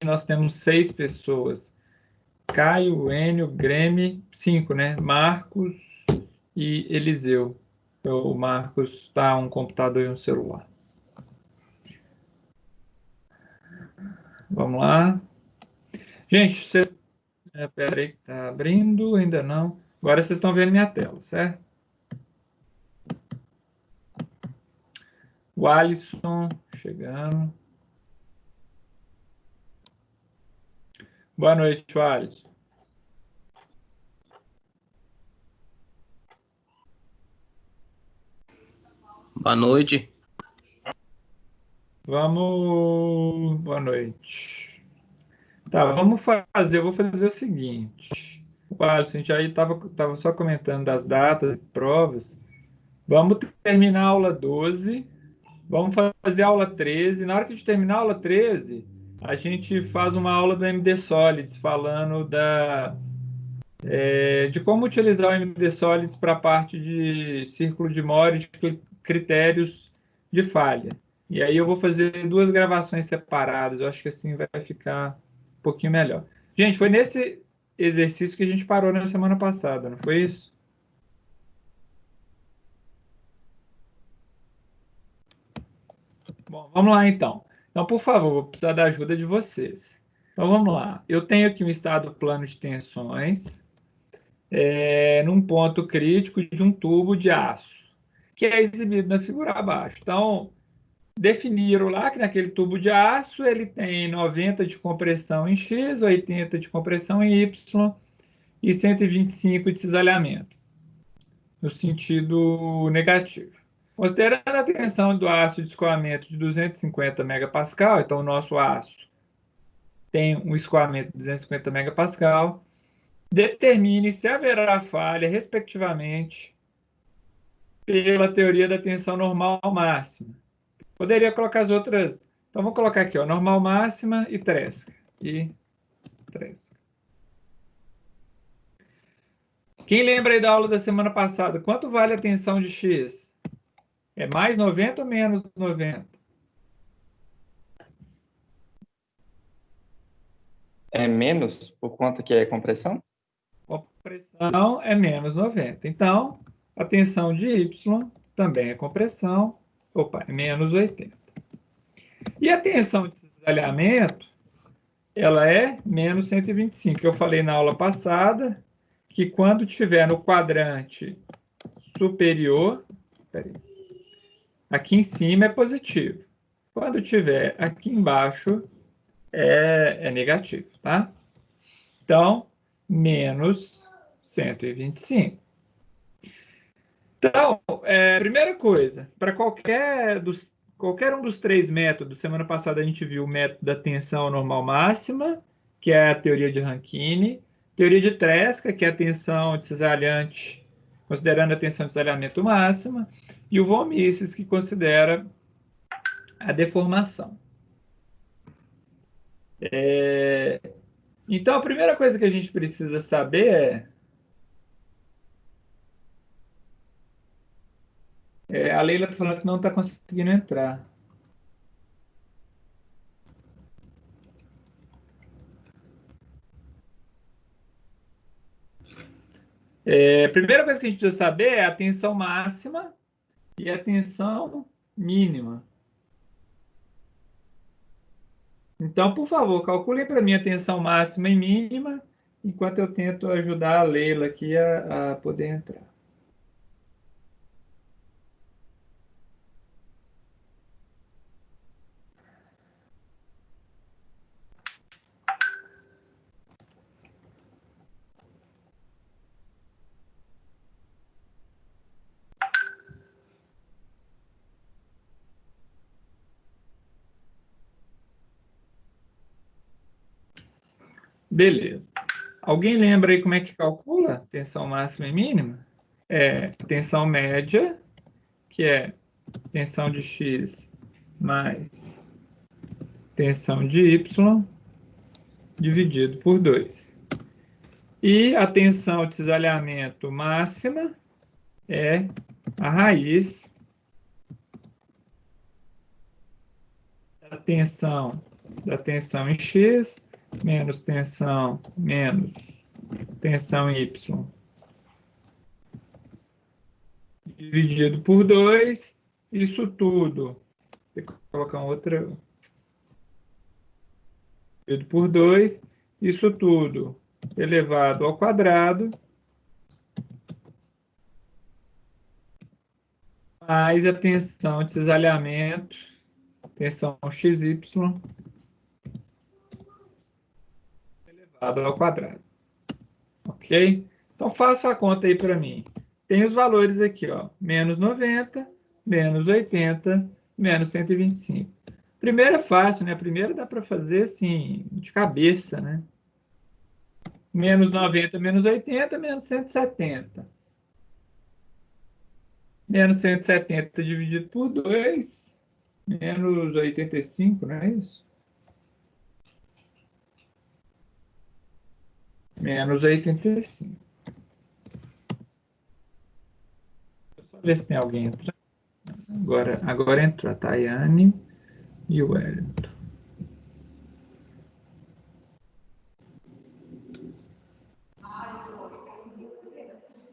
nós temos 6 pessoas. Caio, Enio, Grêmio, 5, né? Marcos e Eliseu. O Marcos está um computador e um celular. Vamos lá. Gente, vocês... Peraí, tá abrindo, ainda não. Agora vocês estão vendo minha tela, certo? O Alisson chegando. Boa noite, Alisson. Boa noite. Vamos... Boa noite. Tá, eu vou fazer o seguinte. Alisson, a gente aí tava só comentando das datas e provas. Vamos terminar a aula 12. Vamos fazer a aula 13. Na hora que a gente terminar a aula 13, a gente faz uma aula do MD Solids, falando de como utilizar o MD Solids para a parte de círculo de Moore, de critérios de falha. E aí eu vou fazer 2 gravações separadas. Eu acho que assim vai ficar um pouquinho melhor. Gente, foi nesse exercício que a gente parou na semana passada, não foi isso? Bom, vamos lá então. Então, por favor, vou precisar da ajuda de vocês. Então, vamos lá. Eu tenho aqui um estado plano de tensões num ponto crítico de um tubo de aço, que é exibido na figura abaixo. Então, definiram lá que naquele tubo de aço ele tem 90 de compressão em X, 80 de compressão em Y e 125 de cisalhamento, no sentido negativo. Considerando a tensão do aço de escoamento de 250 megapascal, então o nosso aço tem um escoamento de 250 megapascal, determine se haverá falha, respectivamente, pela teoria da tensão normal máxima. Poderia colocar as outras. Então, vou colocar aqui, ó, normal máxima e tresca. Quem lembra aí da aula da semana passada? Quanto vale a tensão de X? É mais 90 ou menos 90? É menos por conta que é compressão? Compressão é menos 90. Então, a tensão de Y também é compressão. Opa, é menos 80. E a tensão de cisalhamento, ela é menos 125. Eu falei na aula passada que quando estiver no quadrante superior, aqui em cima é positivo. Quando estiver aqui embaixo é negativo, tá? Então, menos 125. Então, primeira coisa, para qualquer um dos 3 métodos, semana passada a gente viu o método da tensão normal máxima, que é a teoria de Rankine, teoria de Tresca, que é a tensão de cisalhante, considerando a tensão de cisalhamento máxima, e o von Mises, que considera a deformação. Então, a primeira coisa que a gente precisa saber a Leila está falando que não está conseguindo entrar. A primeira coisa que a gente precisa saber é a tensão máxima e a tensão mínima. Então, por favor, calculem para mim a tensão máxima e mínima, enquanto eu tento ajudar a Leila aqui a poder entrar. Beleza. Alguém lembra aí como é que calcula tensão máxima e mínima? Tensão média, que é tensão de X mais tensão de Y, dividido por 2. E a tensão de cisalhamento máxima é a raiz da tensão da tensão em X menos tensão Y dividido por 2, isso tudo, vou colocar outra, dividido por 2, isso tudo elevado ao quadrado, mais a tensão de cisalhamento, tensão XY, elevado ao quadrado. Ok? Então, faça a conta aí para mim. Tem os valores aqui, ó, menos 90, menos 80, menos 125. Primeiro é fácil, né? Primeiro dá para fazer assim, de cabeça, né? Menos 90, menos 80, menos 170. Menos 170 dividido por 2, menos 85, não é isso? Menos 85. Deixa eu só ver se tem alguém entrando. Agora entrou a Tayane e o Wellington.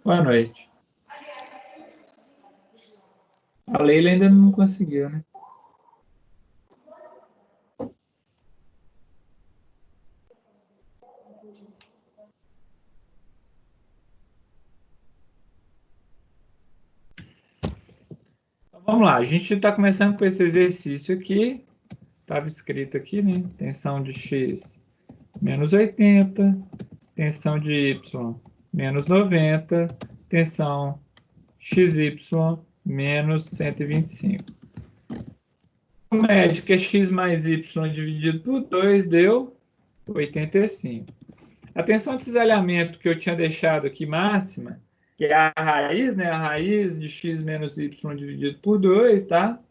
Boa noite. A Leila ainda não conseguiu, né? Então, vamos lá, a gente está começando com esse exercício aqui. Estava escrito aqui, né? Tensão de X menos 80, tensão de Y menos 90, tensão XY menos 125. O médio, que é X mais Y dividido por 2, deu 85. A tensão de cisalhamento que eu tinha deixado aqui máxima, que é a raiz, né? A raiz de X menos Y dividido por 2, tá?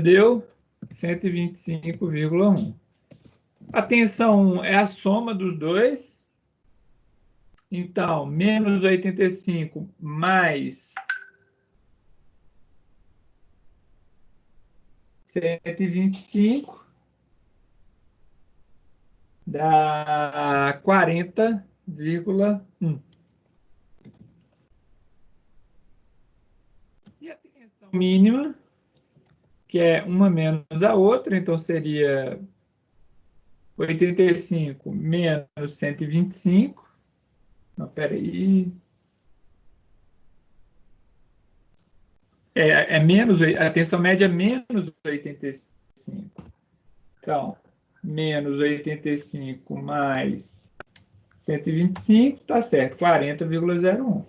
Deu 125,1. A tensão 1 é a soma dos dois. Então, menos 85 mais 125 dá 40,1. E a tensão mínima, que é uma menos a outra, então seria 85 menos 125. Não, peraí. Menos, a tensão média é menos 85. Então, menos 85 mais 125, tá certo, 40,01.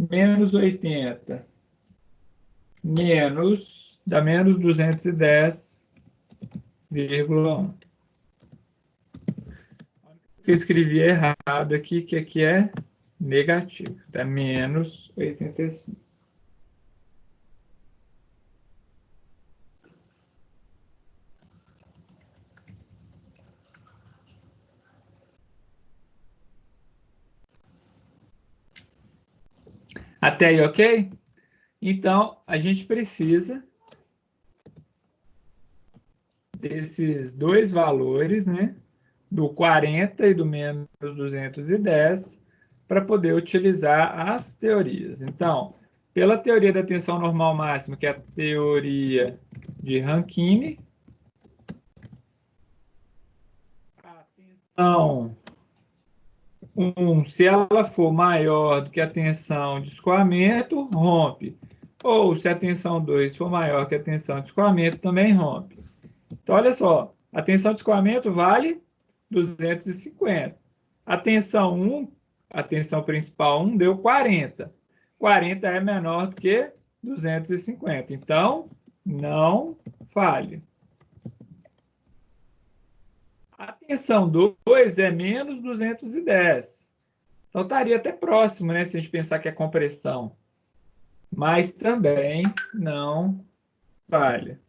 Menos 80, dá menos 210,1. Eu escrevi errado aqui, que aqui é negativo, dá menos 85. Até aí, ok? Então, a gente precisa desses dois valores, né? Do 40 e do menos 210, para poder utilizar as teorias. Então, pela teoria da tensão normal máxima, que é a teoria de Rankine, a tensão 1, se ela for maior do que a tensão de escoamento, rompe. Ou se a tensão 2 for maior que a tensão de escoamento, também rompe. Então, olha só, a tensão de escoamento vale 250. A tensão 1, a tensão principal 1, deu 40. 40 é menor do que 250. Então, não falha. A tensão 2 é menos 210. Então, estaria até próximo, né, se a gente pensar que é compressão. Mas também não falha.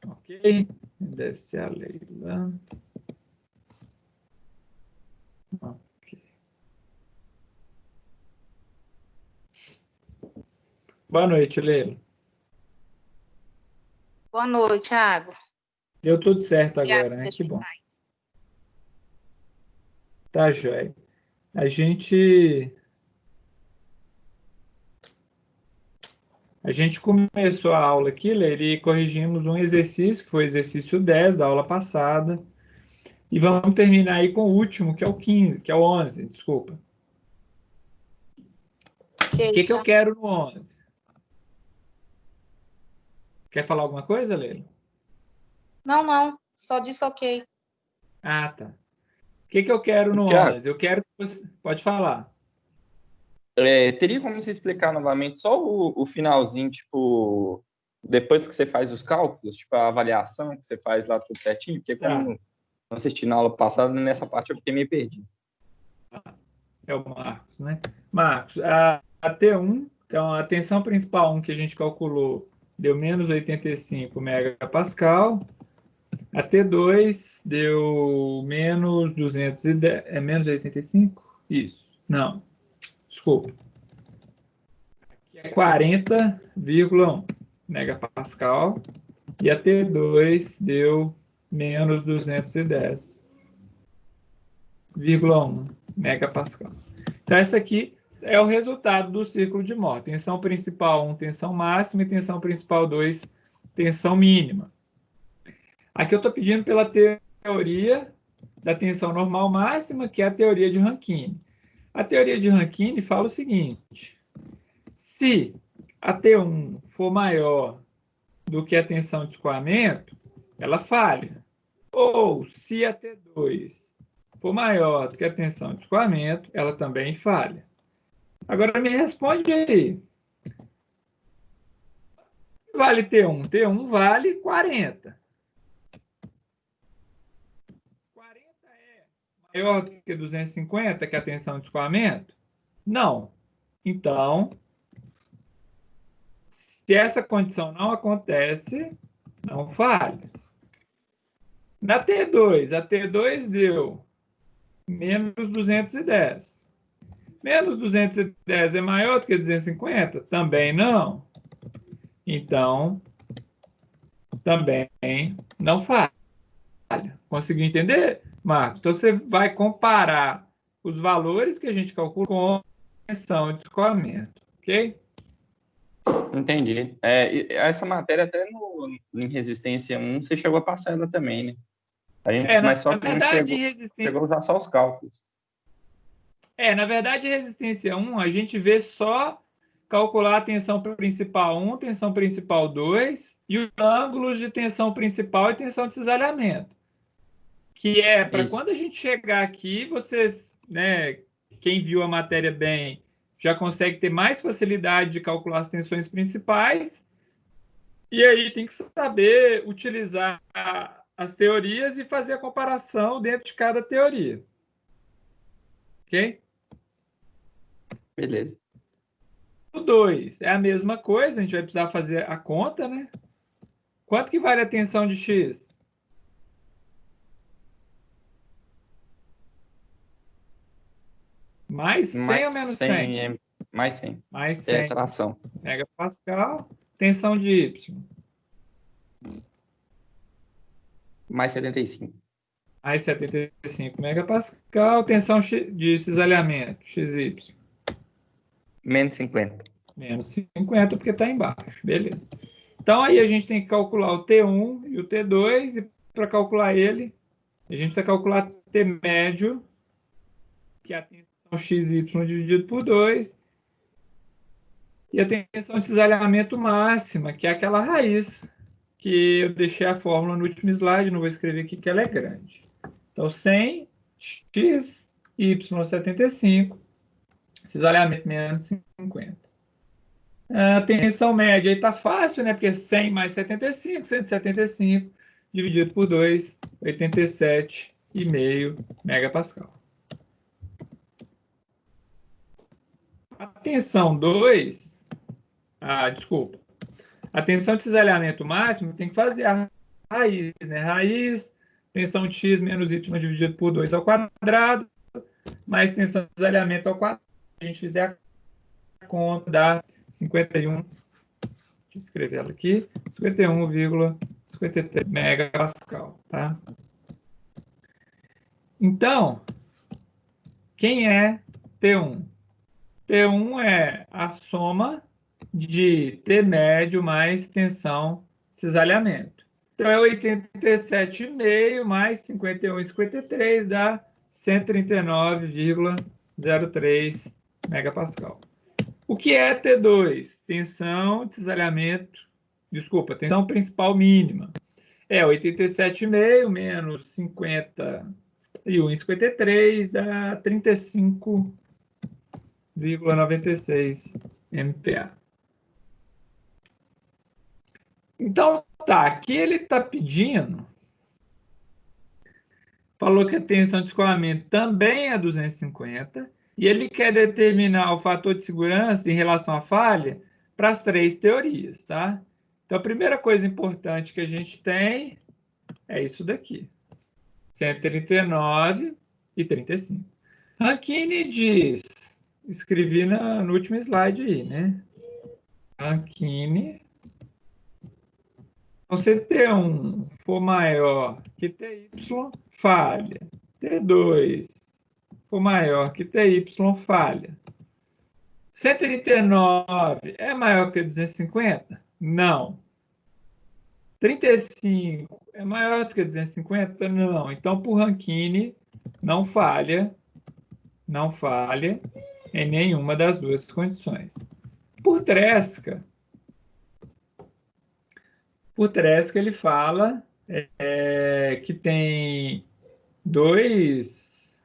Ok? Deve ser a Leila. Ok. Boa noite, Leila. Boa noite, Thiago. Deu tudo certo agora, né? Que bom. Tá, joia. A gente começou a aula aqui, Leire, e corrigimos um exercício, que foi o exercício 10 da aula passada. E vamos terminar aí com o último, que é o 15, que é o 11, desculpa. O que eu quero no 11? Quer falar alguma coisa, Leila? Não, só disse ok. Ah, tá. O que eu quero no Tiago, 11? Eu quero que você... Pode falar. teria como você explicar novamente só o finalzinho, tipo, depois que você faz os cálculos, tipo, a avaliação que você faz lá tudo certinho? Porque como eu assisti na aula passada, nessa parte eu fiquei meio perdido. É o Marcos, né? Marcos, a T1, então a tensão principal 1 que a gente calculou deu menos 85 megapascal. A T2 deu menos 210, é menos 85? Isso. Não, desculpa. Aqui é 40,1 megapascal. E a T2 deu menos 210,1 megapascal. Então, essa aqui é o resultado do ciclo de Moore. Tensão principal 1, tensão máxima, e tensão principal 2, tensão mínima. Aqui eu estou pedindo pela teoria da tensão normal máxima, que é a teoria de Rankine. A teoria de Rankine fala o seguinte: se a T1 for maior do que a tensão de escoamento, ela falha. Ou se a T2 for maior do que a tensão de escoamento, ela também falha. Agora me responde aí. Vale T1? T1 vale 40. 40 é maior do que 250, que é a tensão de escoamento? Não. Então, se essa condição não acontece, não falha. Na T2, a T2 deu menos 210. Menos 210 é maior do que 250? Também não. Então, também não falha. Conseguiu entender, Marcos? Então, você vai comparar os valores que a gente calcula com a tensão de escoamento, ok? Entendi. Essa matéria até em resistência 1 você chegou a passar ela também, né? Mas só que não chegou a usar só os cálculos. Na verdade, resistência 1, a gente vê só calcular a tensão principal 1, tensão principal 2 e os ângulos de tensão principal e tensão de cisalhamento. Que é para quando a gente chegar aqui, vocês, né, quem viu a matéria bem, já consegue ter mais facilidade de calcular as tensões principais. E aí tem que saber utilizar as teorias e fazer a comparação dentro de cada teoria. Ok? Beleza. O 2 é a mesma coisa, a gente vai precisar fazer a conta, né? Quanto que vale a tensão de X? Mais 100 ou menos 100? Mais 100. Mais 100 tração. megapascal. Tensão de Y? Mais 75. Mais 75 megapascal. Tensão de cisalhamento, XY? Menos 50. Menos 50, porque está embaixo. Beleza. Então, aí a gente tem que calcular o T1 e o T2, e para calcular ele, a gente precisa calcular T médio, que é a tensão XY dividido por 2, e a tensão de cisalhamento máxima, que é aquela raiz, que eu deixei a fórmula no último slide, não vou escrever aqui, que ela é grande. Então, 100 x, y 75, cisalhamento menos 50. A tensão média aí está fácil, né? Porque 100 mais 75, 175, dividido por 2, 87,5 megapascal. A tensão 2, desculpa. A tensão de cisalhamento máximo tem que fazer a raiz, né? Raiz, tensão de x menos y dividido por 2 ao quadrado, mais tensão de cisalhamento ao quadrado. Se a gente fizer a conta, dá 51 eu escrever ela aqui, 51,53 megapascal, tá? Então, quem é T1? T1 é a soma de T médio mais tensão cisalhamento. Então, é 87,5 mais 51,53 dá 139,03 megapascal. O que é T2? Tensão de cisalhamento, desculpa, tensão principal mínima. É 87,5 menos 51,53 dá 35,96 MPa. Então, tá, aqui ele está pedindo, falou que a tensão de escoamento também é 250, e ele quer determinar o fator de segurança em relação à falha para as três teorias, tá? Então, a primeira coisa importante que a gente tem é isso daqui, 139,35. Rankine diz, escrevi no último slide aí, né? Rankine, se T1 for maior que TY, falha. T2 for maior que TY, falha. 139 é maior que 250? Não. 35 é maior do que 250? Não. Então, por Rankine, não falha em nenhuma das duas condições. Por Tresca, ele fala que tem duas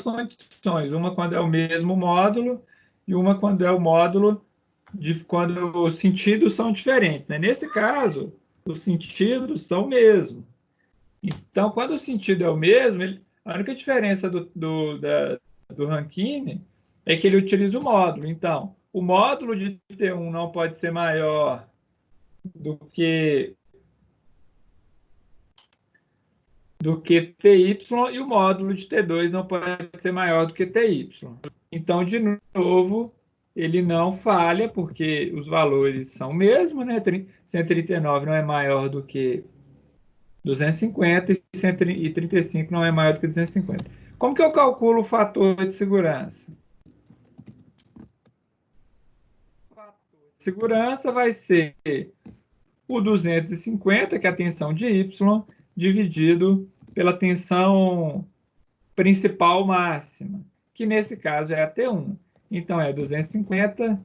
condições, uma quando é o mesmo módulo e uma quando é o módulo quando os sentidos são diferentes, né? Nesse caso, os sentidos são o mesmo. Então, quando o sentido é o mesmo, a única diferença do Rankine é que ele utiliza o módulo. Então, o módulo de T1 não pode ser maior do que TY e o módulo de T2 não pode ser maior do que TY. Então, de novo, ele não falha, porque os valores são o mesmo, né? 139 não é maior do que 250 e 135 não é maior do que 250. Como que eu calculo o fator de segurança? O fator de segurança vai ser o 250, que é a tensão de Y, dividido pela tensão principal máxima, que nesse caso é a T1. Então, é 250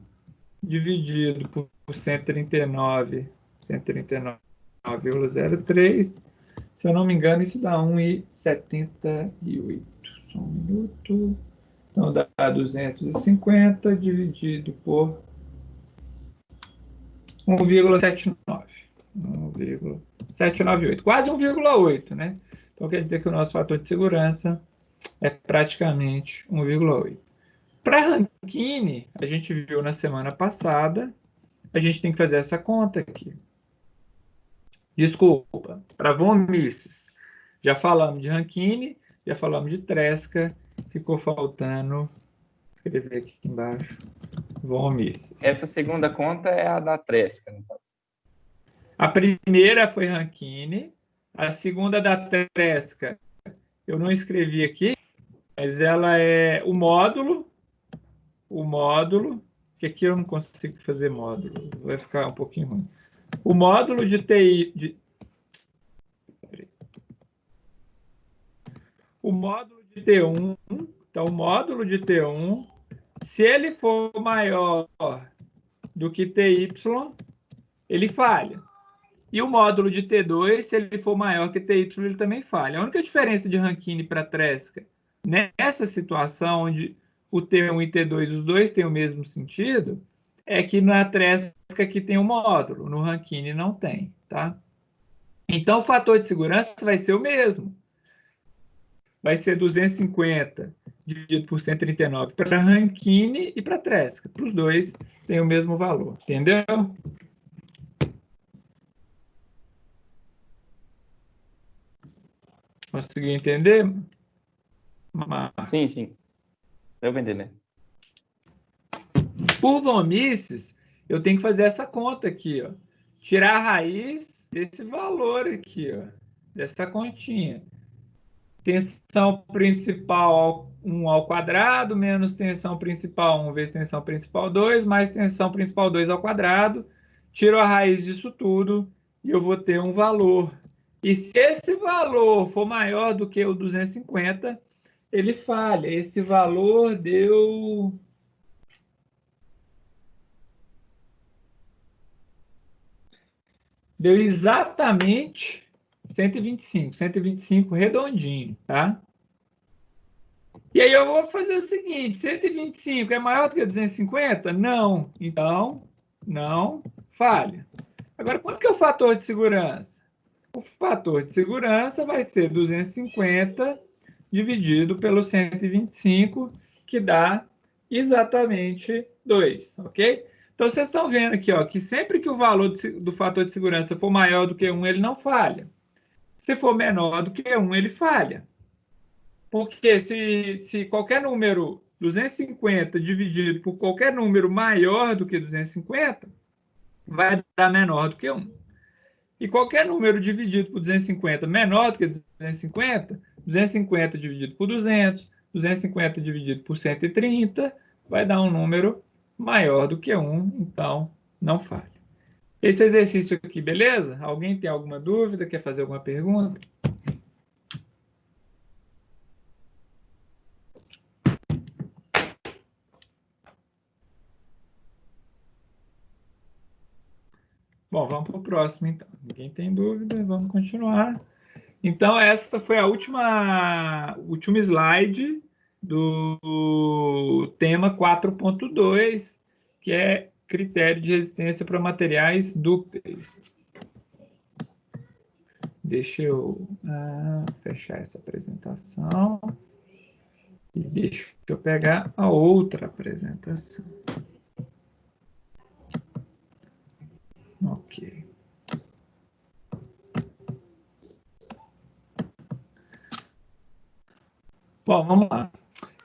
dividido por 139,03. Se eu não me engano, isso dá 1,78. Só um minuto. Então, dá 250 dividido por 1,79. 1,798. Quase 1,8, né? Então, quer dizer que o nosso fator de segurança é praticamente 1,8. Para Rankine, a gente viu na semana passada, a gente tem que fazer essa conta aqui. Desculpa, para von Mises. Já falamos de Rankine, já falamos de Tresca, ficou faltando escrever aqui embaixo von Mises. Essa segunda conta é a da Tresca, no caso. A primeira foi Rankine, a segunda da Tresca eu não escrevi aqui, mas ela é o módulo, que aqui eu não consigo fazer módulo, vai ficar um pouquinho ruim. O módulo de TI, o módulo de T1, então o módulo de T1, se ele for maior do que TY, ele falha. E o módulo de T2, se ele for maior que TY, ele também falha. A única diferença de Rankine para Tresca, nessa situação onde o T1 e T2, os dois têm o mesmo sentido, é que na Tresca aqui tem um módulo, no Rankine não tem, tá? Então, o fator de segurança vai ser o mesmo. Vai ser 250 dividido por 139 para Rankine e para Tresca. Para os dois, tem o mesmo valor, entendeu? Conseguiu entender? Sim. Eu vou entender. Por von Mises, eu tenho que fazer essa conta aqui, ó. Tirar a raiz desse valor aqui, ó, dessa continha. Tensão principal 1 ao quadrado, menos tensão principal 1 vezes tensão principal 2, mais tensão principal 2 ao quadrado. Tiro a raiz disso tudo e eu vou ter um valor. E se esse valor for maior do que o 250, ele falha. Esse valor deu... Deu exatamente 125. 125 redondinho, tá? E aí eu vou fazer o seguinte, 125 é maior do que 250? Não. Então, não falha. Agora, quanto que é o fator de segurança? O fator de segurança vai ser 250 dividido pelo 125, que dá exatamente 2, ok? Então, vocês estão vendo aqui, ó, que sempre que o valor do fator de segurança for maior do que 1, ele não falha. Se for menor do que 1, ele falha. Porque se qualquer número 250 dividido por qualquer número maior do que 250, vai dar menor do que 1. E qualquer número dividido por 250 menor do que 250, 250 dividido por 200, 250 dividido por 130, vai dar um número maior do que 1, então não falha. Esse exercício aqui, beleza? Alguém tem alguma dúvida? Quer fazer alguma pergunta? Bom, vamos para o próximo, então. Ninguém tem dúvida, vamos continuar. Então, essa foi a última slide do tema 4.2, que é critério de resistência para materiais dúcteis. Deixa eu fechar essa apresentação e deixa eu pegar a outra apresentação. Ok. Bom, vamos lá.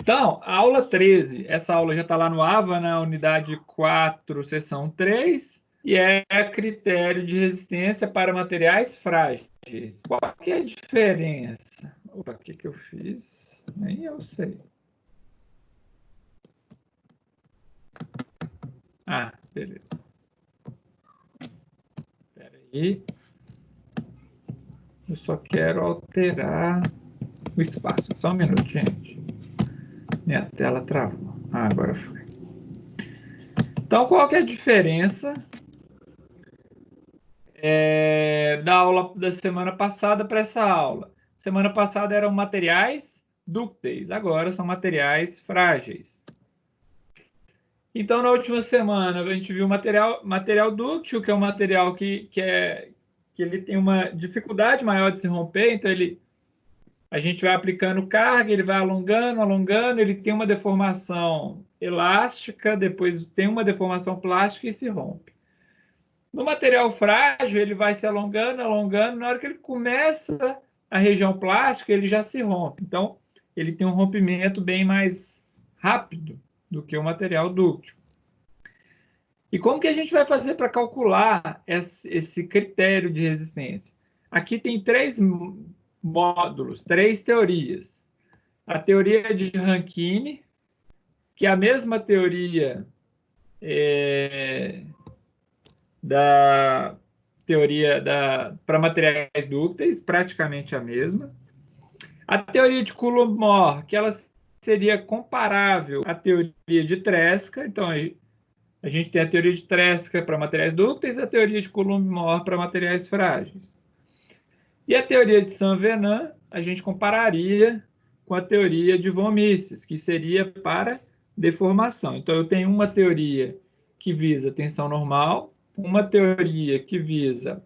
Então, a aula 13, essa aula já está lá no AVA, na unidade 4, seção 3, e é critério de resistência para materiais frágeis. Qual que é a diferença? Opa, o que eu fiz? Nem eu sei. Ah, beleza. Espera aí. Eu só quero alterar o espaço. Só um minuto, gente. Minha tela travou. Ah, agora foi. Então, qual que é a diferença da aula da semana passada para essa aula? Semana passada eram materiais dúcteis, agora são materiais frágeis. Então, na última semana, a gente viu material dúctil, que é um material que ele tem uma dificuldade maior de se romper, então a gente vai aplicando carga, ele vai alongando, ele tem uma deformação elástica, depois tem uma deformação plástica e se rompe. No material frágil, ele vai se alongando, na hora que ele começa a região plástica, ele já se rompe. Então, ele tem um rompimento bem mais rápido do que o material dúctil. E como que a gente vai fazer para calcular esse critério de resistência? Aqui tem 3 módulos, 3 teorias. A teoria de Rankine, que é a mesma teoria da teoria para materiais dúcteis, praticamente a mesma. A teoria de Coulomb-Moore, que ela seria comparável à teoria de Tresca. Então, a gente tem a teoria de Tresca para materiais dúcteis e a teoria de Coulomb-Moore para materiais frágeis. E a teoria de Saint-Venant, a gente compararia com a teoria de von Mises, que seria para deformação. Então, eu tenho uma teoria que visa tensão normal, uma teoria que visa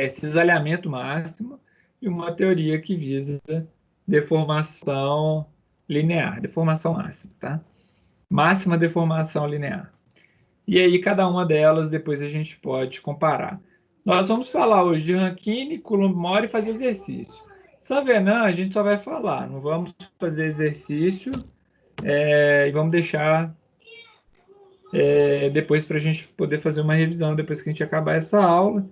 cisalhamento máximo e uma teoria que visa deformação linear, deformação máxima, tá? Máxima deformação linear. E aí, cada uma delas, depois a gente pode comparar. Nós vamos falar hoje de Rankine, Coulomb-Moore e fazer exercício. Saint-Venant, a gente só vai falar, não vamos fazer exercício e vamos deixar depois para a gente poder fazer uma revisão depois que a gente acabar essa aula.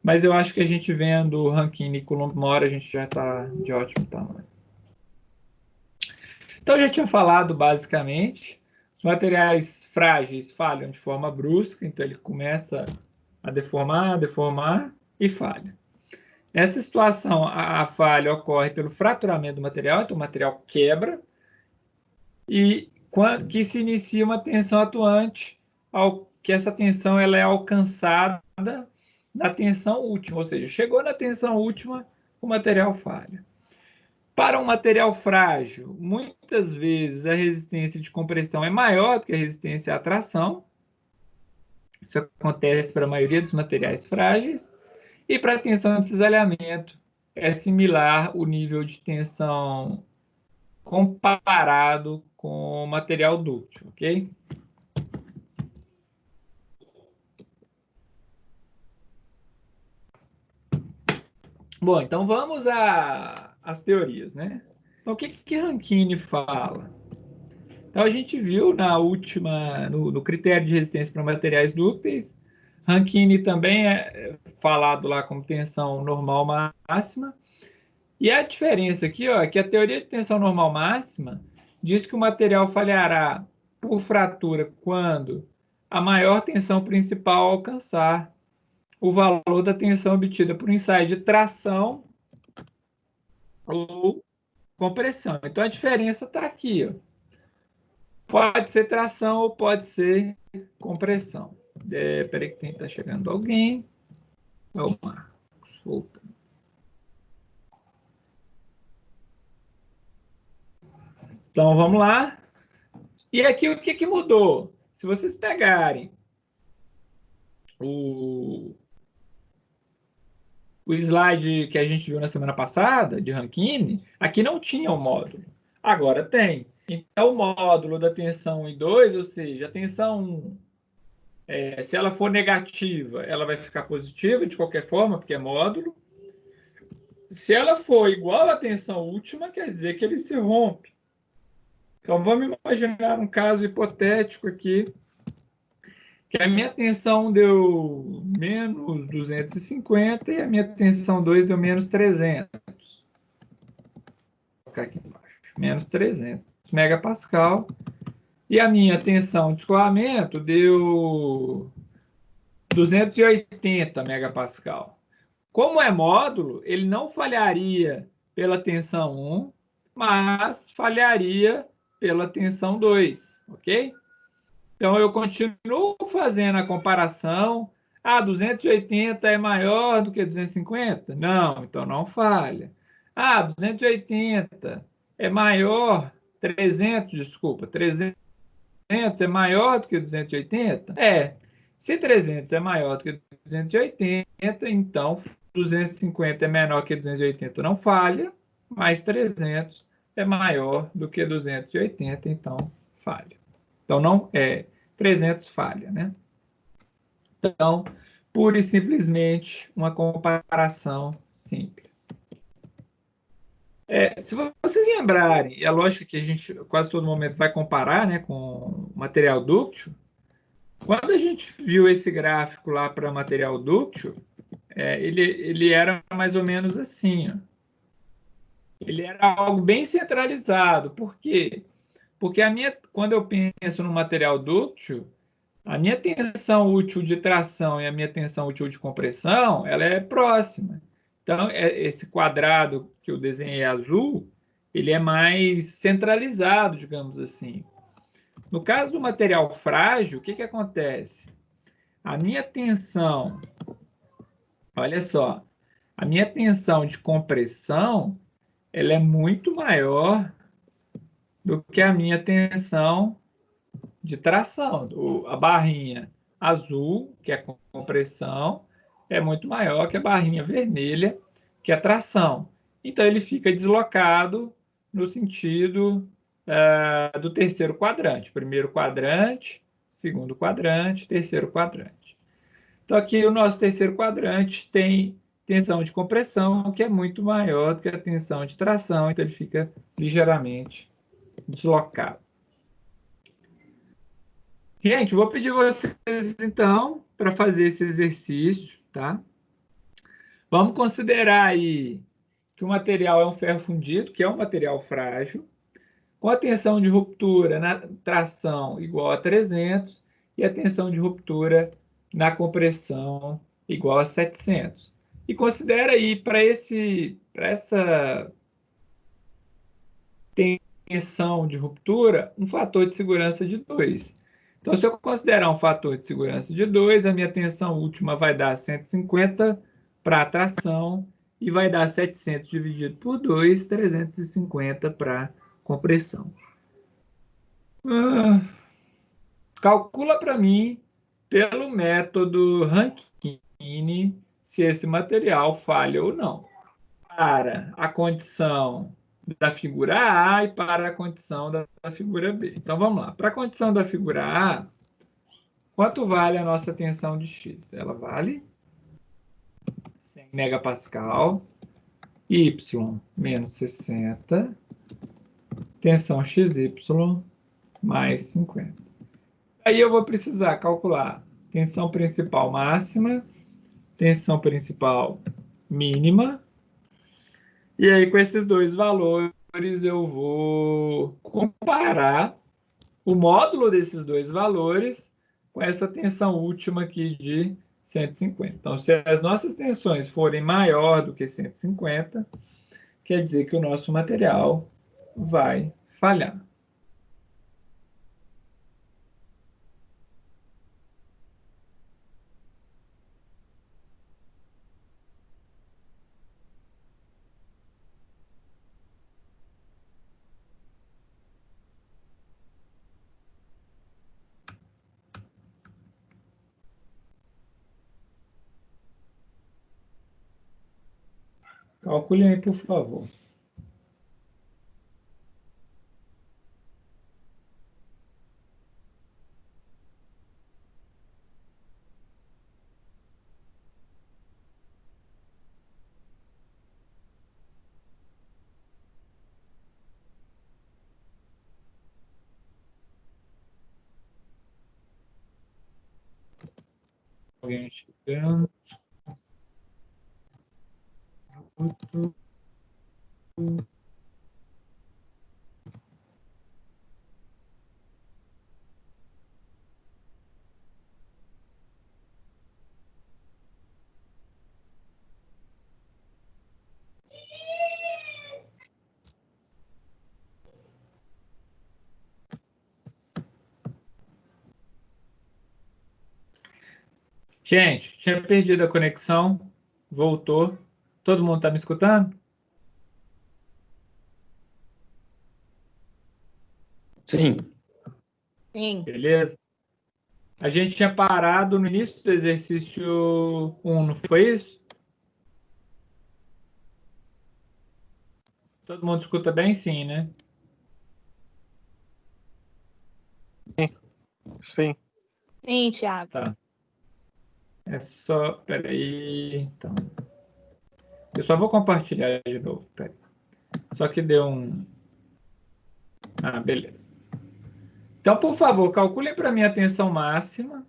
Mas eu acho que a gente vendo o Rankine e Coulomb-Mora, a gente já está de ótimo tamanho. Então, eu já tinha falado basicamente, os materiais frágeis falham de forma brusca, então ele começa a deformar e falha. Nessa situação, a falha ocorre pelo fraturamento do material, então o material quebra, e que se inicia uma tensão atuante, que essa tensão ela é alcançada na tensão última, ou seja, chegou na tensão última, o material falha. Para um material frágil, muitas vezes a resistência de compressão é maior do que a resistência à tração. Isso acontece para a maioria dos materiais frágeis. E para a tensão de cisalhamento, é similar o nível de tensão comparado com o material dúctil, ok? Bom, então vamos às teorias, né? Então, o que Rankine fala? Então, a gente viu no critério de resistência para materiais dúcteis, Rankine também é falado lá como tensão normal máxima. E a diferença aqui, ó, é que a teoria de tensão normal máxima diz que o material falhará por fratura quando a maior tensão principal alcançar o valor da tensão obtida por ensaio de tração ou compressão. Então, a diferença está aqui, ó. Pode ser tração ou pode ser compressão. Peraí que está chegando alguém. É o Marcos, voltando. Então, vamos lá. E aqui, o que mudou? Se vocês pegarem o slide que a gente viu na semana passada, de Rankine, aqui não tinha o módulo. Agora tem. Então, o módulo da tensão 1 e 2, ou seja, a tensão 1, se ela for negativa, ela vai ficar positiva de qualquer forma, porque é módulo. Se ela for igual à tensão última, quer dizer que ele se rompe. Então, vamos imaginar um caso hipotético aqui, que a minha tensão deu menos 250 e a minha tensão 2 deu menos 300. Vou colocar aqui embaixo. Menos 300 megapascal. E a minha tensão de escoamento deu 280 megapascal. Como é módulo, ele não falharia pela tensão 1, mas falharia pela tensão 2, ok? Então, eu continuo fazendo a comparação. 280 é maior do que 250? Não, então não falha. 280 é maior, 300, desculpa, 300 é maior do que 280? Se 300 é maior do que 280, então 250 é menor que 280, não falha, mas 300 é maior do que 280, então falha. Então, não 300 falha, né? Então, pura e simplesmente uma comparação simples. Se vocês lembrarem, é lógico que a gente quase todo momento vai comparar, né, com material dúctil. Quando a gente viu esse gráfico lá para material dúctil, ele era mais ou menos assim, ó. Ele era algo bem centralizado. Por quê? Porque quando eu penso no material dúctil, a minha tensão útil de tração e a minha tensão útil de compressão, ela é próxima. Então, esse quadrado que eu desenhei azul, ele é mais centralizado, digamos assim. No caso do material frágil, o que acontece? A minha tensão, olha só, a minha tensão de compressão, ela é muito maior do que a minha tensão de tração. A barrinha azul, que é a compressão, é muito maior que a barrinha vermelha, que é a tração. Então, ele fica deslocado no sentido do terceiro quadrante. Primeiro quadrante, segundo quadrante, terceiro quadrante. Então, aqui o nosso terceiro quadrante tem tensão de compressão, que é muito maior do que a tensão de tração, então ele fica ligeiramente deslocado. Gente, vou pedir vocês, então, para fazer esse exercício, tá? Vamos considerar aí que o material é um ferro fundido, que é um material frágil, com a tensão de ruptura na tração igual a 300 e a tensão de ruptura na compressão igual a 700. E considera aí para essa tensão de ruptura um fator de segurança de 2. Então, se eu considerar um fator de segurança de 2, a minha tensão última vai dar 150 para a tração e vai dar 700 dividido por 2, 350 para a compressão. Calcula para mim, pelo método Rankine, se esse material falha ou não. Para a condição da figura A e para a condição da figura B. Então, vamos lá. Para a condição da figura A, quanto vale a nossa tensão de X? Ela vale 100 megapascal, Y menos 60, tensão XY mais 50. Aí eu vou precisar calcular tensão principal máxima, tensão principal mínima, e aí com esses dois valores eu vou comparar o módulo desses dois valores com essa tensão última aqui de 150. Então, se as nossas tensões forem maior do que 150, quer dizer que o nosso material vai falhar. Calcule aí, por favor. Alguém chegando. Gente, tinha perdido a conexão. Voltou. Todo mundo está me escutando? Sim. Sim. Beleza? A gente tinha parado no início do exercício 1, não foi isso? Todo mundo escuta bem? Sim, né? Sim. Sim, Thiago. Tá. É só... Peraí. Então... Eu só vou compartilhar de novo. Peraí. Só que deu um... Ah, beleza. Então, por favor, calculem para mim a tensão máxima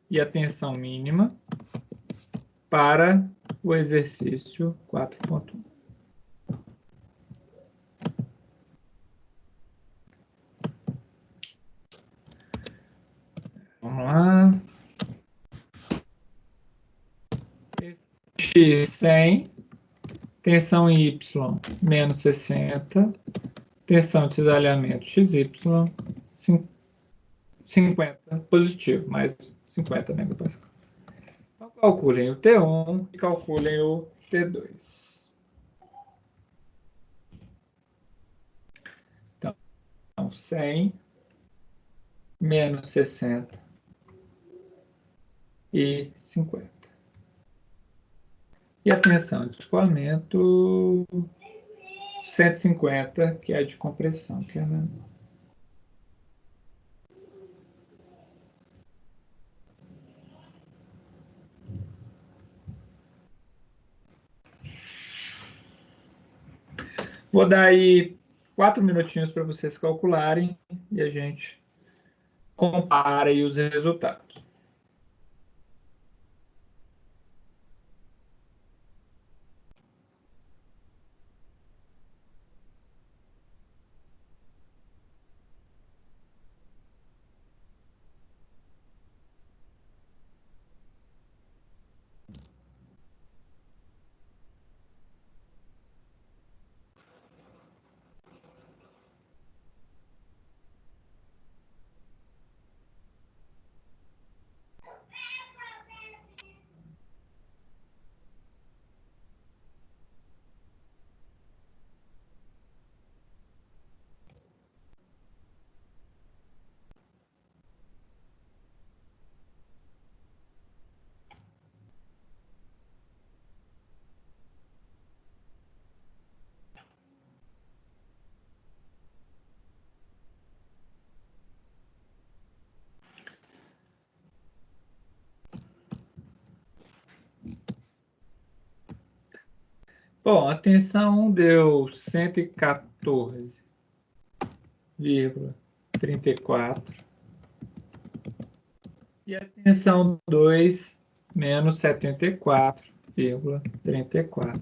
e a tensão mínima para o exercício 4.1. Vamos lá. X 100, tensão Y menos 60, tensão de cisalhamento XY 50, positivo, mais 50 megapascal. Então, calculem o T1 e calculem o T2. Então, 100 menos 60 e 50. E a tensão de escoamento 150, que é a de compressão, que é menor. Vou dar aí 4 minutinhos para vocês calcularem e a gente compara aí os resultados. Bom, a tensão 1 deu 114,34. E a tensão 2, menos 74,34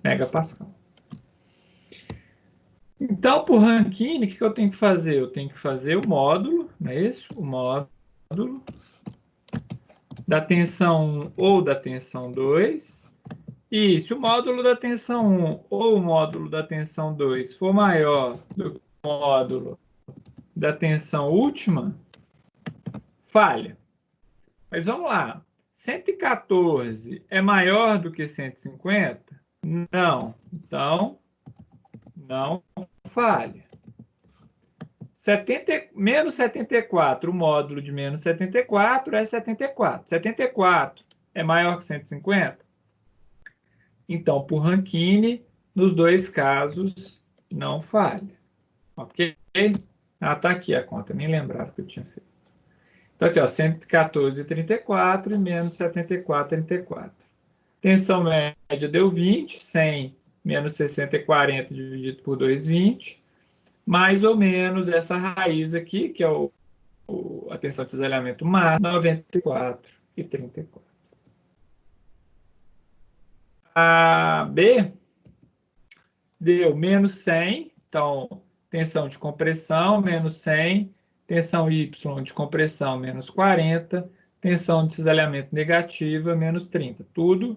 megapascal. Então, por Rankine, o que eu tenho que fazer? Eu tenho que fazer o módulo, não é isso? O módulo da tensão 1 ou da tensão 2. E se o módulo da tensão 1 ou o módulo da tensão 2 for maior do que o módulo da tensão última, falha. Mas vamos lá. 114 é maior do que 150? Não. Então, não falha. Menos 74, o módulo de menos 74 é 74. 74 é maior que 150? Então, por Rankine, nos dois casos, não falha. Ok? Ah, tá aqui a conta, nem lembrava que eu tinha feito. Então, aqui, ó, 114,34 e menos 74,34. Tensão média deu 20, 100 menos 60,40 dividido por 2,20. Mais ou menos essa raiz aqui, que é a tensão de cisalhamento máximo, 94,34. A B deu menos 100, então, tensão de compressão, menos 100, tensão Y de compressão, menos 40, tensão de cisalhamento negativa, menos 30. Tudo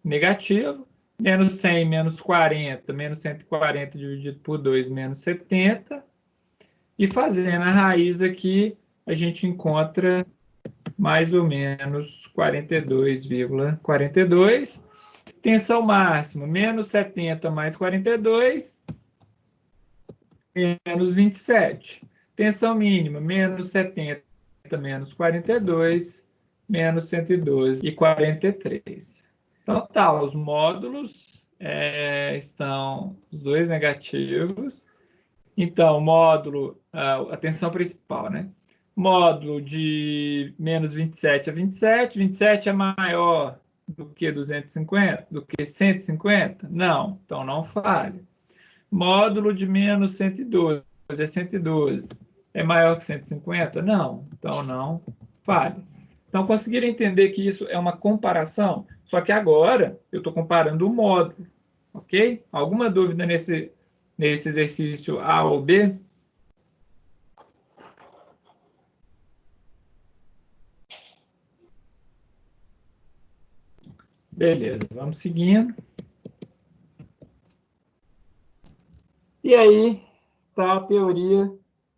negativo. Menos 100, menos 40, menos 140 dividido por 2, menos 70. E fazendo a raiz aqui, a gente encontra mais ou menos 42,42. Tensão máxima, menos 70 mais 42, menos 27. Tensão mínima, menos 70 menos 42, menos 112,43. Então, tá, os módulos estão os dois negativos. Então, módulo, a tensão principal, né? Módulo de menos 27 a 27. 27 é maior do que 250? Do que 150? Não, então não falha. Módulo de menos 112 é 112. É maior que 150? Não, então não falha. Então, conseguiram entender que isso é uma comparação? Só que agora eu estou comparando o módulo, ok? Alguma dúvida nesse exercício A ou B? Beleza, vamos seguindo. E aí está a teoria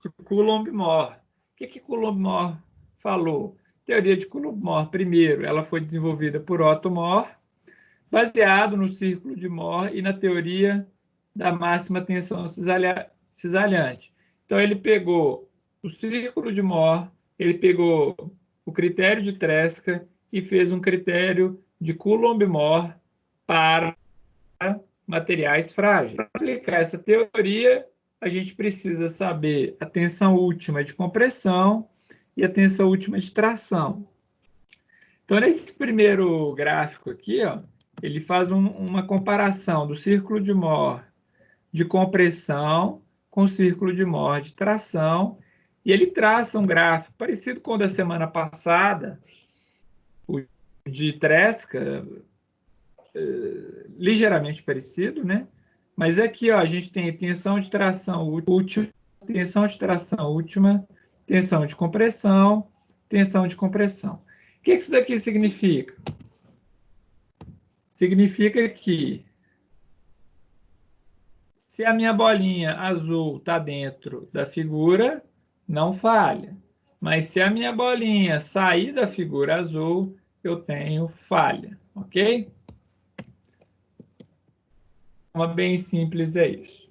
de Coulomb-Moore. O que Coulomb-Moore falou? Teoria de Coulomb-Moore, primeiro, ela foi desenvolvida por Otto Moore, baseado no círculo de Moore e na teoria da máxima tensão cisalhante. Então, ele pegou o círculo de Moore, ele pegou o critério de Tresca e fez um critério de Coulomb-Moore para materiais frágeis. Para aplicar essa teoria, a gente precisa saber a tensão última de compressão e a tensão última de tração. Então, nesse primeiro gráfico aqui, ó, ele faz uma comparação do círculo de Moore de compressão com o círculo de Moore de tração E ele traça um gráfico parecido com o da semana passada, o de Tresca, ligeiramente parecido, né? Mas aqui, ó, a gente tem tensão de tração última, tensão de tração última, tensão de compressão, tensão de compressão. O que isso daqui significa? Significa que se a minha bolinha azul está dentro da figura, não falha. Mas se a minha bolinha sair da figura azul, eu tenho falha, ok? Uma bem simples é isso.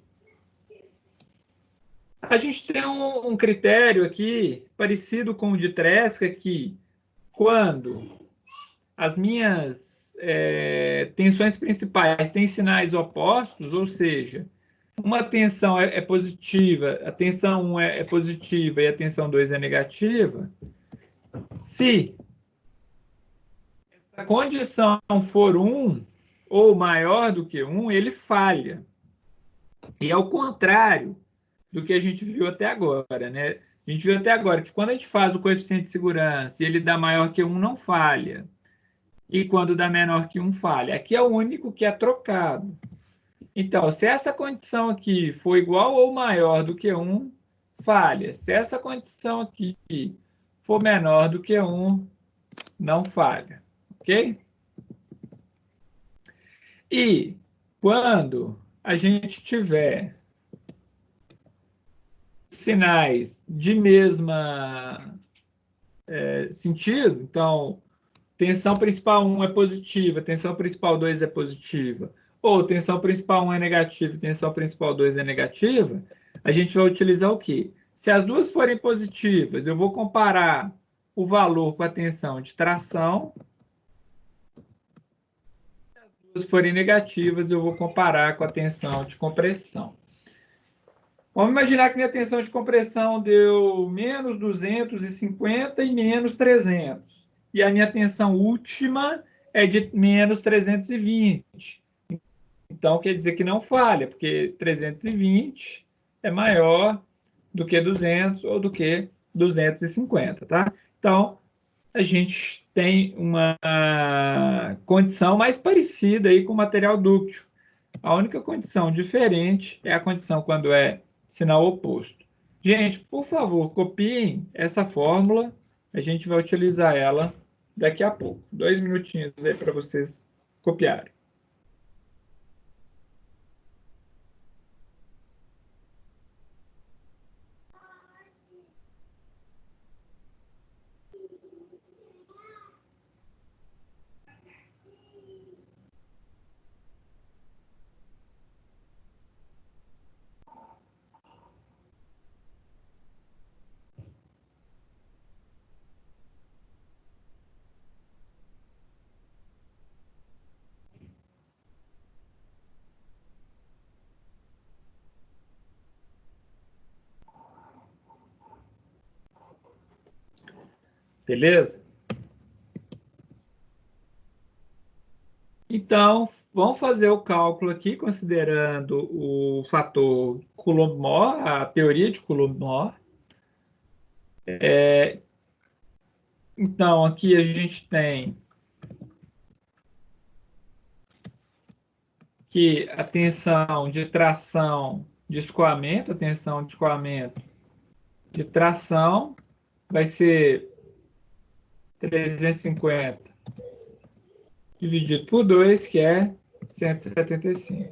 A gente tem um critério aqui parecido com o de Tresca, que quando as minhas tensões principais têm sinais opostos, ou seja, uma tensão é positiva, a tensão 1 é positiva e a tensão 2 é negativa, se a condição for 1 ou maior do que 1, ele falha. E ao contrário do que a gente viu até agora, né? A gente viu até agora que quando a gente faz o coeficiente de segurança e ele dá maior que 1, não falha. E quando dá menor que 1, falha. Aqui é o único que é trocado. Então, se essa condição aqui for igual ou maior do que 1, falha. Se essa condição aqui for menor do que 1, não falha. Ok? E quando a gente tiver sinais de mesma sentido, então, tensão principal 1 é positiva, tensão principal 2 é positiva, ou tensão principal 1 é negativa e tensão principal 2 é negativa, a gente vai utilizar o quê? Se as duas forem positivas, eu vou comparar o valor com a tensão de tração. Se as duas forem negativas, eu vou comparar com a tensão de compressão. Vamos imaginar que minha tensão de compressão deu menos 250 e menos 300. E a minha tensão última é de menos 320. Então, quer dizer que não falha, porque 320 é maior do que 200 ou do que 250, tá? Então, a gente tem uma condição mais parecida aí com o material dúctil. A única condição diferente é a condição quando é sinal oposto. Gente, por favor, copiem essa fórmula. A gente vai utilizar ela daqui a pouco. 2 minutinhos aí para vocês copiarem. Beleza? Então, vamos fazer o cálculo aqui, considerando o fator Coulomb-Moore, a teoria de Coulomb-Moore. Então, aqui a gente tem que a tensão de tração de escoamento, a tensão de escoamento de tração vai ser 350 dividido por 2, que é 175.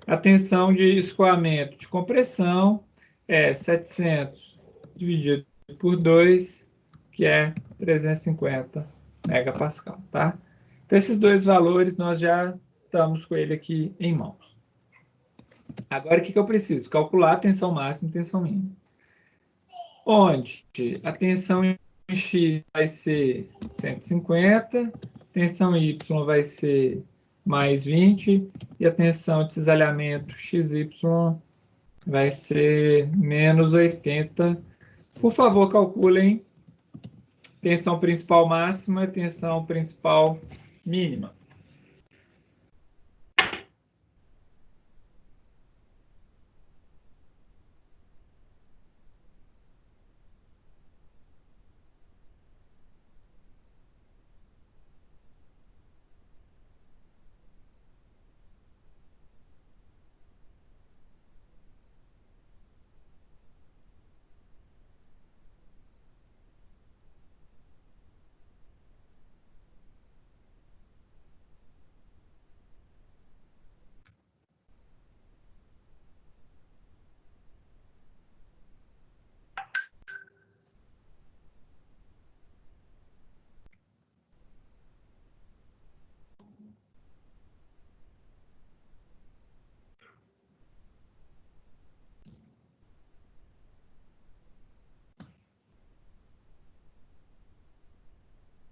A tensão de escoamento de compressão é 700 dividido por 2, que é 350 megapascal, tá? Então, esses dois valores nós já estamos com ele aqui em mãos. Agora, o que eu preciso? Calcular a tensão máxima e tensão mínima. Onde a tensão em X vai ser 150, tensão Y vai ser mais 20, e a tensão de cisalhamento XY vai ser menos 80. Por favor, calculem tensão principal máxima e tensão principal mínima.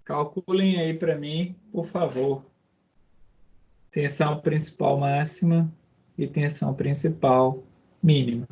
Calculem aí para mim, por favor. Tensão principal máxima e tensão principal mínima.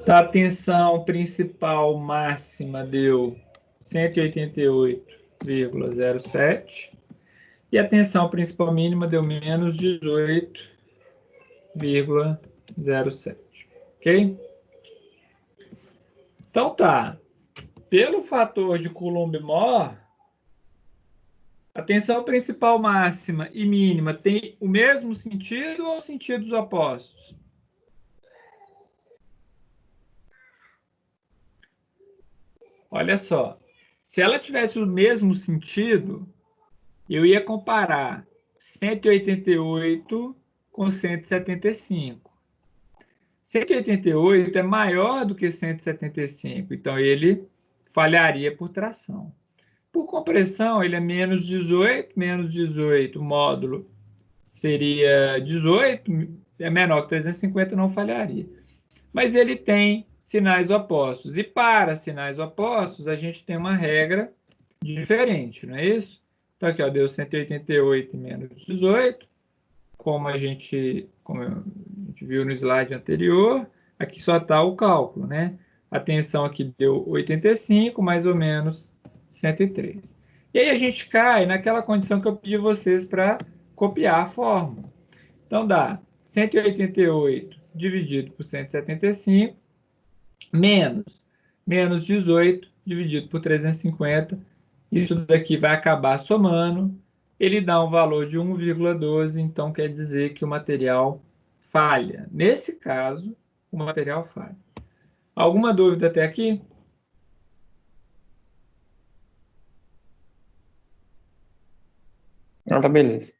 A tensão principal máxima deu 188,07 e a tensão principal mínima deu menos 18,07. Ok? Então tá. Pelo fator de Coulomb-Moore, a tensão principal máxima e mínima tem o mesmo sentido ou sentidos opostos? Olha só, se ela tivesse o mesmo sentido, eu ia comparar 188 com 175. 188 é maior do que 175, então ele falharia por tração. Por compressão, ele é menos 18, o módulo seria 18, é menor que 350, não falharia. Mas ele tem sinais opostos. E para sinais opostos, a gente tem uma regra diferente, não é isso? Então, aqui, ó, deu 188 menos 18, como a gente viu no slide anterior, aqui só está o cálculo, né? A tensão aqui deu 85, mais ou menos 103. E aí a gente cai naquela condição que eu pedi vocês para copiar a fórmula. Então, dá 188 dividido por 175, menos 18 dividido por 350. Isso daqui vai acabar somando. Ele dá um valor de 1,12, então quer dizer que o material falha. Nesse caso, o material falha. Alguma dúvida até aqui? Não, tá beleza.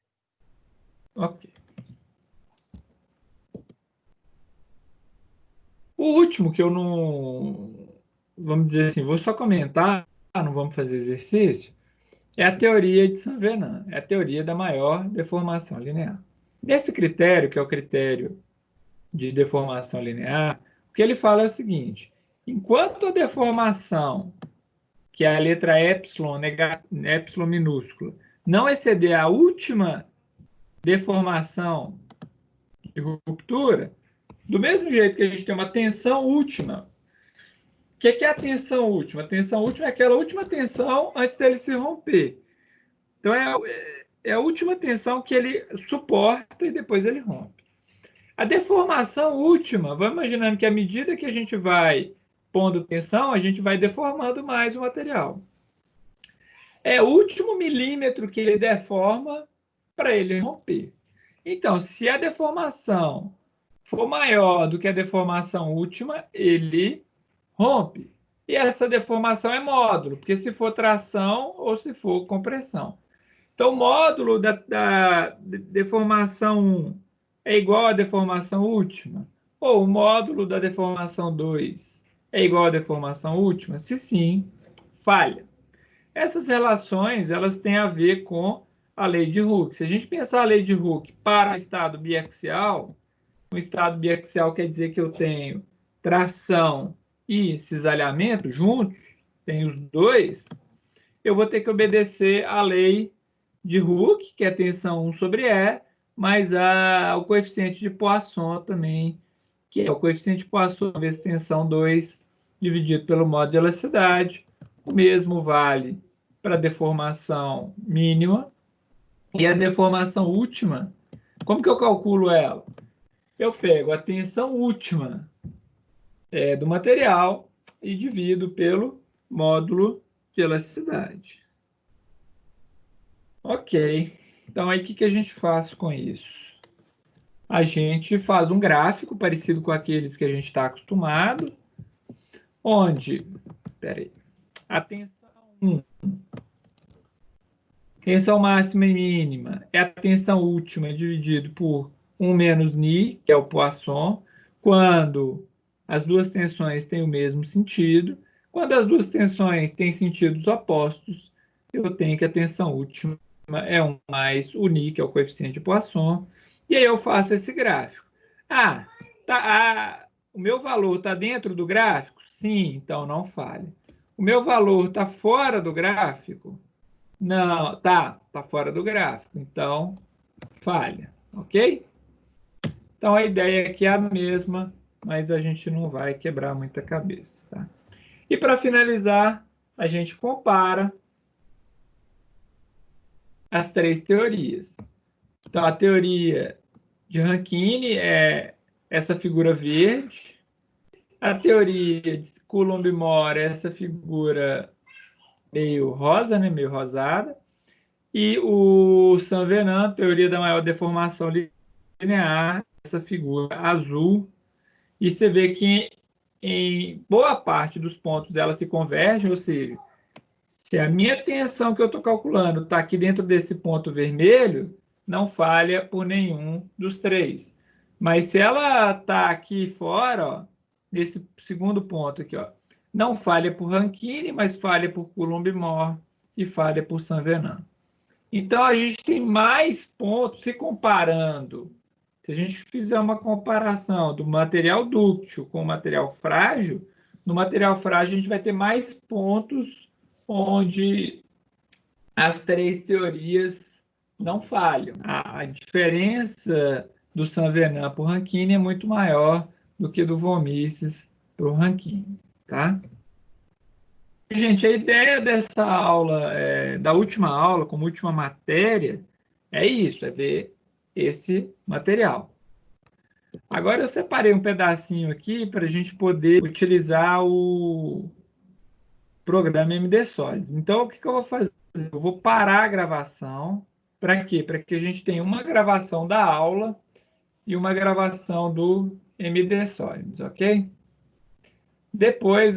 Ok. O último que eu não... Vamos dizer assim, vou só comentar, não vamos fazer exercício, é a teoria de Saint-Venant, é a teoria da maior deformação linear. Nesse critério, que é o critério de deformação linear, o que ele fala é o seguinte: enquanto a deformação, que é a letra epsilon, epsilon minúscula, não exceder a última deformação de ruptura, do mesmo jeito que a gente tem uma tensão última. O que é a tensão última? A tensão última é aquela última tensão antes dele se romper. Então, é a última tensão que ele suporta e depois ele rompe. A deformação última, vamos imaginando que à medida que a gente vai pondo tensão, a gente vai deformando mais o material. É o último milímetro que ele deforma para ele romper. Então, se a deformação for maior do que a deformação última, ele rompe. E essa deformação é módulo, porque se for tração ou se for compressão. Então, o módulo da deformação 1 é igual à deformação última? Ou o módulo da deformação 2 é igual à deformação última? Se sim, falha. Essas relações, elas têm a ver com a lei de Hooke. Se a gente pensar a lei de Hooke para o estado biaxial, o estado biaxial quer dizer que eu tenho tração e cisalhamento juntos, tenho os dois, eu vou ter que obedecer à lei de Hooke, que é tensão 1 sobre E, mais o coeficiente de Poisson também, que é o coeficiente de Poisson vezes tensão 2, dividido pelo modo de elasticidade. O mesmo vale para a deformação mínima. E a deformação última, como que eu calculo ela? Eu pego a tensão última do material e divido pelo módulo de elasticidade. Ok. Então, aí o que a gente faz com isso? A gente faz um gráfico parecido com aqueles que a gente está acostumado, onde, a tensão 1, tensão máxima e mínima, é a tensão última dividido por 1 menos Ni, que é o Poisson, quando as duas tensões têm o mesmo sentido. Quando as duas tensões têm sentidos opostos, eu tenho que a tensão última é 1 mais o Ni, que é o coeficiente de Poisson, e aí eu faço esse gráfico. O meu valor está dentro do gráfico? Sim, então não falha. O meu valor está fora do gráfico? Não, tá fora do gráfico, então falha, ok? Então a ideia aqui é a mesma, mas a gente não vai quebrar muita cabeça, tá? E para finalizar, a gente compara as três teorias. Então a teoria de Rankine é essa figura verde, a teoria de Coulomb-More é essa figura meio rosa, né, meio rosada, e o Saint-Venant, teoria da maior deformação linear, essa figura azul, e você vê que em boa parte dos pontos ela se converge, ou seja, se a minha tensão que eu estou calculando está aqui dentro desse ponto vermelho, não falha por nenhum dos três. Mas se ela está aqui fora, ó, nesse segundo ponto aqui, ó, não falha por Rankine, mas falha por Coulomb-More e falha por Saint-Venant. Então, a gente tem mais pontos se comparando. Se a gente fizer uma comparação do material dúctil com o material frágil, no material frágil a gente vai ter mais pontos onde as três teorias não falham. A diferença do Saint-Venant para o Rankine é muito maior do que do Vomices para o Rankine, tá? Gente, a ideia dessa aula, da última aula, como última matéria, é isso, é ver esse material. Agora eu separei um pedacinho aqui para a gente poder utilizar o programa MD Solids. Então, o que eu vou fazer? Eu vou parar a gravação. Para quê? Para que a gente tenha uma gravação da aula e uma gravação do MD Solids, ok? Depois